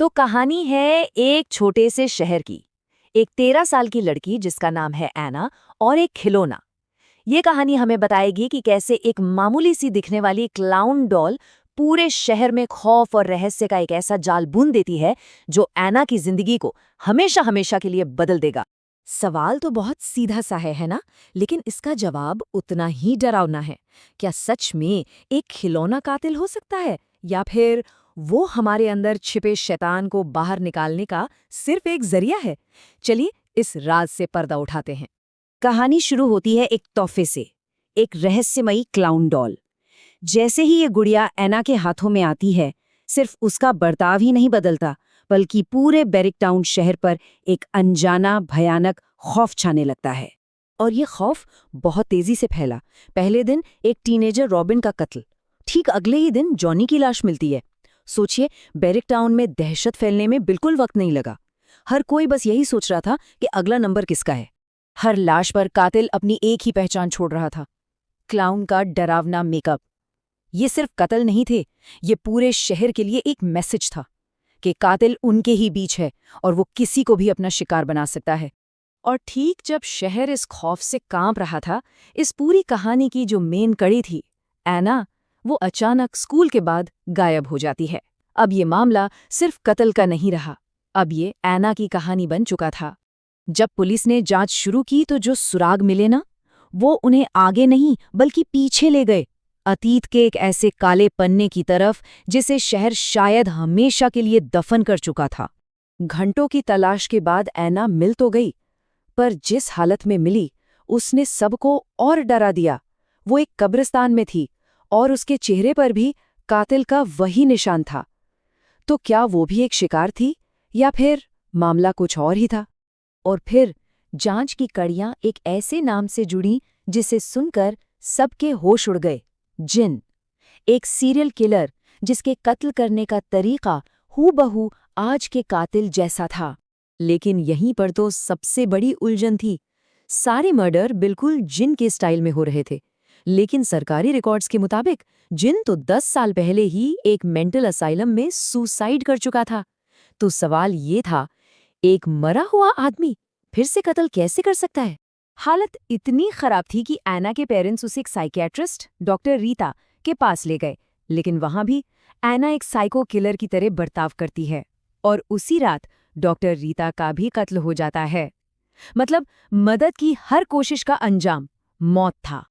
तो कहानी है एक छोटे से शहर की। एक 13 साल की लड़की जिसका नाम है ऐना और एक खिलौना। ये कहानी हमें बताएगी कि कैसे एक मामूली सी दिखने वाली क्लाउन डॉल पूरे शहर में खौफ और रहस्य का एक ऐसा जाल बुन देती है जो ऐना की जिंदगी को हमेशा हमेशा के लिए बदल देगा। सवाल तो बहुत सीधा सा है ना? लेकिन इसका जवाब उतना ही डरावना है। क्या सच में एक खिलौना कातिल हो सकता है, या फिर वो हमारे अंदर छिपे शैतान को बाहर निकालने का सिर्फ एक जरिया है? चलिए इस राज से पर्दा उठाते हैं। कहानी शुरू होती है एक तोहफे से, एक रहस्यमयी क्लाउन डॉल। जैसे ही ये गुड़िया ऐना के हाथों में आती है, सिर्फ उसका बर्ताव ही नहीं बदलता, बल्कि पूरे बेरिक टाउन शहर पर एक अनजाना भयानक खौफ छाने लगता है। और ये खौफ बहुत तेजी से फैला। पहले दिन एक टीनेजर रॉबिन का कत्ल, ठीक अगले ही दिन जॉनी की लाश मिलती है। सोचिए, बेरिक टाउन में दहशत फैलने में बिल्कुल वक्त नहीं लगा। हर कोई बस यही सोच रहा था कि अगला नंबर किसका है। हर लाश पर कातिल अपनी एक ही पहचान छोड़ रहा था, क्लाउन का डरावना मेकअप। ये सिर्फ कत्ल नहीं थे, ये पूरे शहर के लिए एक मैसेज था कि कातिल उनके ही बीच है और वो किसी को भी अपना शिकार बना सकता है। और ठीक जब शहर इस खौफ से कांप रहा था, इस पूरी कहानी की जो मेन कड़ी थी, ऐना, वो अचानक स्कूल के बाद गायब हो जाती है। अब ये मामला सिर्फ कत्ल का नहीं रहा, अब ये ऐना की कहानी बन चुका था। जब पुलिस ने जांच शुरू की तो जो सुराग मिले ना, वो उन्हें आगे नहीं बल्कि पीछे ले गए, अतीत के एक ऐसे काले पन्ने की तरफ जिसे शहर शायद हमेशा के लिए दफन कर चुका था। घंटों की तलाश के बाद ऐना मिल तो गई, पर जिस हालत में मिली उसने सबको और डरा दिया। वो एक कब्रिस्तान में थी और उसके चेहरे पर भी कातिल का वही निशान था। तो क्या वो भी एक शिकार थी, या फिर मामला कुछ और ही था? और फिर जांच की कड़ियां एक ऐसे नाम से जुड़ी जिसे सुनकर सबके होश उड़ गए, जिन। एक सीरियल किलर जिसके कत्ल करने का तरीका हूबहू आज के कातिल जैसा था। लेकिन यहीं पर तो सबसे बड़ी उलझन थी। सारे मर्डर बिल्कुल जिन के स्टाइल में हो रहे थे, लेकिन सरकारी रिकॉर्ड्स के मुताबिक जिन तो 10 साल पहले ही एक मेंटल असाइलम में सुसाइड कर चुका था। तो सवाल ये था, एक मरा हुआ आदमी फिर से कत्ल कैसे कर सकता है? हालत इतनी खराब थी कि ऐना के पेरेंट्स उसे एक साइकियाट्रिस्ट डॉक्टर रीता के पास ले गए, लेकिन वहां भी ऐना एक साइको किलर की तरह बर्ताव करती है। और उसी रात डॉक्टर रीता का भी कत्ल हो जाता है। मतलब मदद की हर कोशिश का अंजाम मौत था।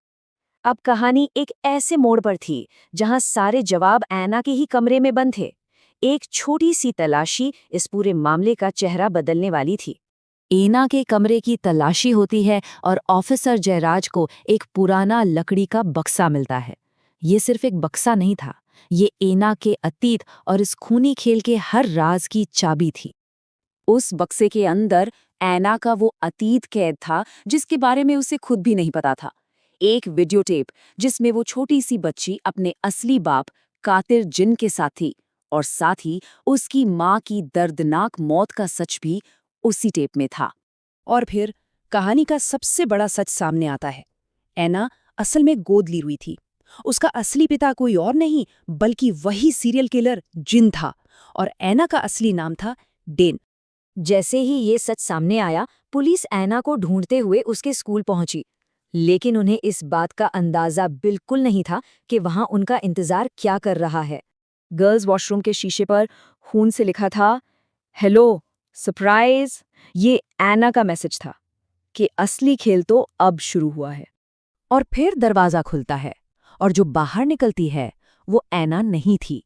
अब कहानी एक ऐसे मोड़ पर थी जहां सारे जवाब ऐना के ही कमरे में बंद थे। एक छोटी सी तलाशी इस पूरे मामले का चेहरा बदलने वाली थी। ऐना के कमरे की तलाशी होती है और ऑफिसर जयराज को एक पुराना लकड़ी का बक्सा मिलता है। ये सिर्फ एक बक्सा नहीं था, ये ऐना के अतीत और इस खूनी खेल के हर राज की चाबी थी। उस बक्से के अंदर ऐना का वो अतीत कैद था जिसके बारे में उसे खुद भी नहीं पता था। एक वीडियो टेप जिसमें वो छोटी सी बच्ची अपने असली बाप कातिल जिन के साथ थी, और साथ ही उसकी माँ की दर्दनाक मौत का सच भी उसी टेप में था। और फिर कहानी का सबसे बड़ा सच सामने आता है। ऐना असल में गोद ली हुई थी। उसका असली पिता कोई और नहीं बल्कि वही सीरियल किलर जिन था, और ऐना का असली नाम था डेन। जैसे ही ये सच सामने आया, पुलिस ऐना को ढूंढते हुए उसके स्कूल पहुंची, लेकिन उन्हें इस बात का अंदाजा बिल्कुल नहीं था कि वहां उनका इंतजार क्या कर रहा है। गर्ल्स वॉशरूम के शीशे पर खून से लिखा था, हेलो सरप्राइज। ये ऐना का मैसेज था कि असली खेल तो अब शुरू हुआ है। और फिर दरवाजा खुलता है और जो बाहर निकलती है वो ऐना नहीं थी।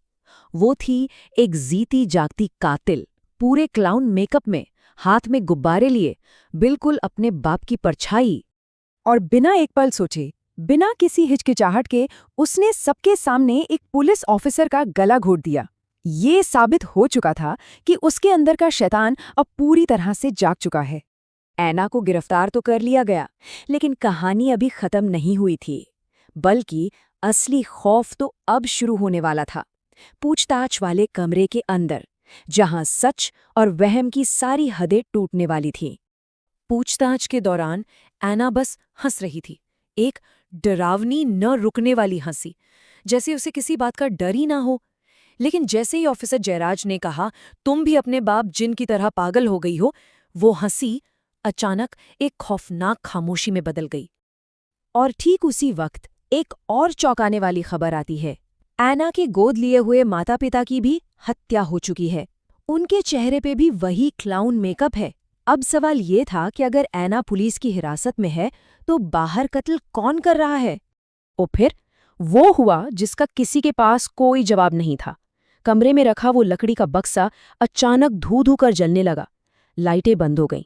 वो थी एक जीती जागती कातिल, पूरे क्लाउन मेकअप में, हाथ में गुब्बारे लिए, बिल्कुल अपने बाप की परछाई। और बिना एक पल सोचे, बिना किसी हिचकिचाहट के, उसने सबके सामने एक पुलिस ऑफिसर का गला घोट दिया। ये साबित हो चुका था कि उसके अंदर का शैतान अब पूरी तरह से जाग चुका है। ऐना को गिरफ्तार तो कर लिया गया, लेकिन कहानी अभी खत्म नहीं हुई थी, बल्कि असली खौफ तो अब शुरू होने वाला था। पूछताछ वाले कमरे के अंदर, जहां सच और वहम की सारी हदें टूटने वाली थीं। पूछताछ के दौरान ऐना बस हंस रही थी, एक डरावनी न रुकने वाली हंसी, जैसे उसे किसी बात का डर ही ना हो। लेकिन जैसे ही ऑफिसर जयराज ने कहा, तुम भी अपने बाप जिन की तरह पागल हो गई हो, वो हंसी अचानक एक खौफनाक खामोशी में बदल गई। और ठीक उसी वक्त एक और चौंकाने वाली खबर आती है। ऐना के गोद लिए हुए माता पिता की भी हत्या हो चुकी है। उनके चेहरे पे भी वही क्लाउन मेकअप है। अब सवाल ये था कि अगर ऐना पुलिस की हिरासत में है तो बाहर कत्ल कौन कर रहा है? और फिर वो हुआ जिसका किसी के पास कोई जवाब नहीं था। कमरे में रखा वो लकड़ी का बक्सा अचानक धू-धू कर जलने लगा। लाइटें बंद हो गईं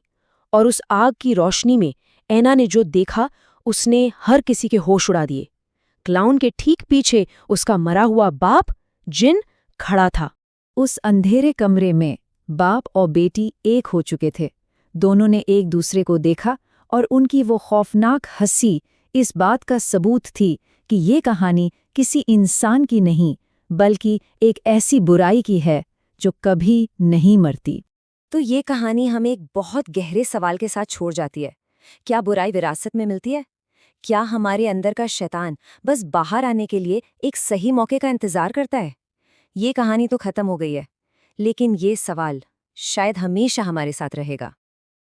और उस आग की रोशनी में ऐना ने जो देखा उसने हर किसी के होश उड़ा दिए। क्लाउन के ठीक पीछे उसका मरा हुआ बाप जिन खड़ा था। उस अंधेरे कमरे में बाप और बेटी एक हो चुके थे। दोनों ने एक दूसरे को देखा और उनकी वो खौफनाक हंसी इस बात का सबूत थी कि ये कहानी किसी इंसान की नहीं, बल्कि एक ऐसी बुराई की है जो कभी नहीं मरती। तो ये कहानी हमें एक बहुत गहरे सवाल के साथ छोड़ जाती है। क्या बुराई विरासत में मिलती है? क्या हमारे अंदर का शैतान बस बाहर आने के लिए एक सही मौके का इंतजार करता है? ये कहानी तो खत्म हो गई है, लेकिन ये सवाल शायद हमेशा हमारे साथ रहेगा।